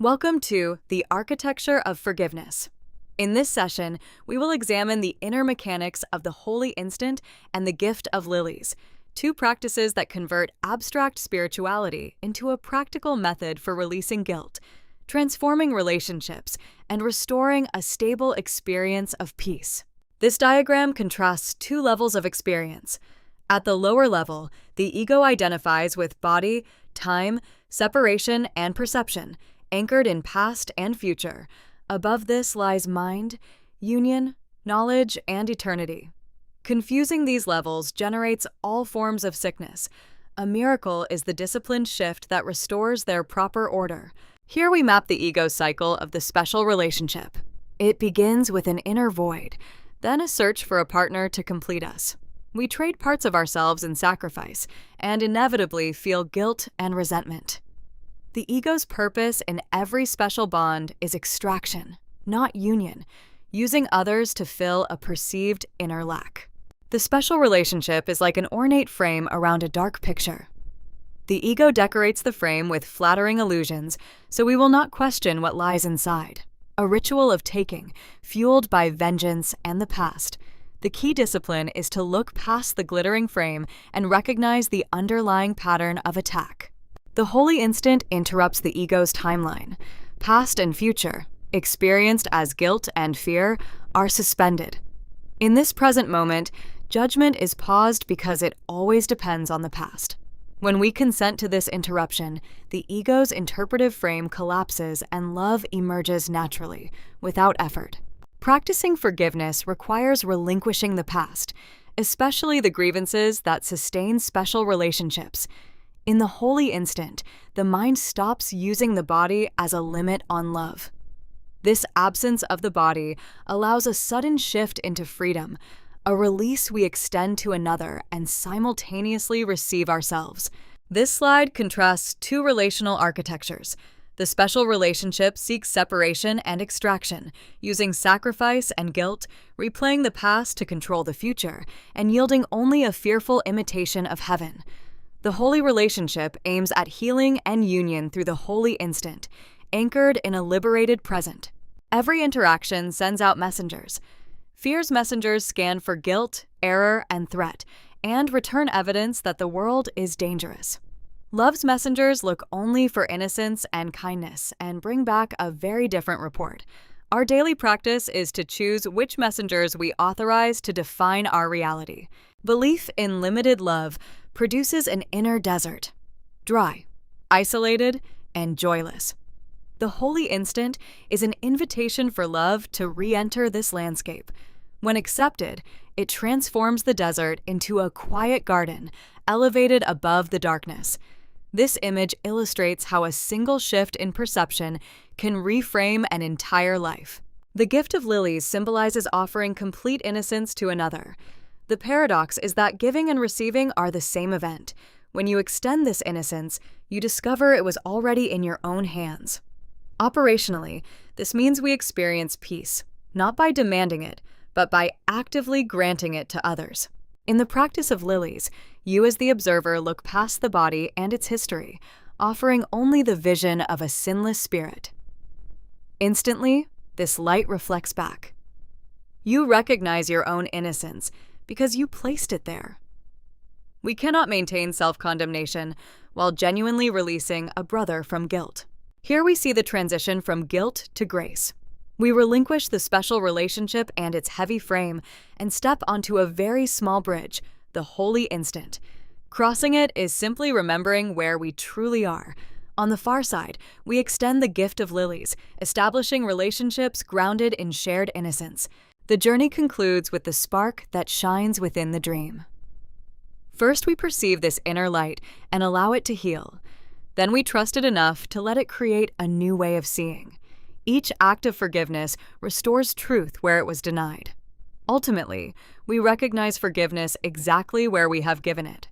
Welcome to The Architecture of Forgiveness. In this session, we will examine the inner mechanics of the Holy Instant and the Gift of Lilies, two practices that convert abstract spirituality into a practical method for releasing guilt, transforming relationships, and restoring a stable experience of peace. This diagram contrasts two levels of experience. At the lower level, the ego identifies with body, time, separation, and perception, anchored in past and future. Above this lies mind, union, knowledge, and eternity. Confusing these levels generates all forms of sickness. A miracle is the disciplined shift that restores their proper order. Here we map the ego cycle of the special relationship. It begins with an inner void, then a search for a partner to complete us. We trade parts of ourselves in sacrifice, and inevitably feel guilt and resentment. The ego's purpose in every special bond is extraction, not union, using others to fill a perceived inner lack. The special relationship is like an ornate frame around a dark picture. The ego decorates the frame with flattering illusions, so we will not question what lies inside. A ritual of taking, fueled by vengeance and the past. The key discipline is to look past the glittering frame and recognize the underlying pattern of attack. The Holy Instant interrupts the ego's timeline. Past and future, experienced as guilt and fear, are suspended. In this present moment, judgment is paused because it always depends on the past. When we consent to this interruption, the ego's interpretive frame collapses and love emerges naturally, without effort. Practicing forgiveness requires relinquishing the past, especially the grievances that sustain special relationships. In the Holy Instant, the mind stops using the body as a limit on love. This absence of the body allows a sudden shift into freedom, a release we extend to another and simultaneously receive ourselves. This slide contrasts two relational architectures. The special relationship seeks separation and extraction, using sacrifice and guilt, replaying the past to control the future, and yielding only a fearful imitation of heaven. The holy relationship aims at healing and union through the Holy Instant, anchored in a liberated present. Every interaction sends out messengers. Fear's messengers scan for guilt, error, and threat, and return evidence that the world is dangerous. Love's messengers look only for innocence and kindness and bring back a very different report. Our daily practice is to choose which messengers we authorize to define our reality. Belief in limited love produces an inner desert, dry, isolated, and joyless. The Holy Instant is an invitation for love to re-enter this landscape. When accepted, it transforms the desert into a quiet garden, elevated above the darkness. This image illustrates how a single shift in perception can reframe an entire life. The gift of lilies symbolizes offering complete innocence to another. The paradox is that giving and receiving are the same event. When you extend this innocence, you discover it was already in your own hands. Operationally, this means we experience peace, not by demanding it, but by actively granting it to others. In the practice of lilies, you as the observer look past the body and its history, offering only the vision of a sinless spirit. Instantly, this light reflects back. You recognize your own innocence because you placed it there. We cannot maintain self-condemnation while genuinely releasing a brother from guilt. Here we see the transition from guilt to grace. We relinquish the special relationship and its heavy frame and step onto a very small bridge, the Holy Instant. Crossing it is simply remembering where we truly are. On the far side, we extend the gift of lilies, establishing relationships grounded in shared innocence. The journey concludes with the spark that shines within the dream. First, we perceive this inner light and allow it to heal. Then we trust it enough to let it create a new way of seeing. Each act of forgiveness restores truth where it was denied. Ultimately, we recognize forgiveness exactly where we have given it,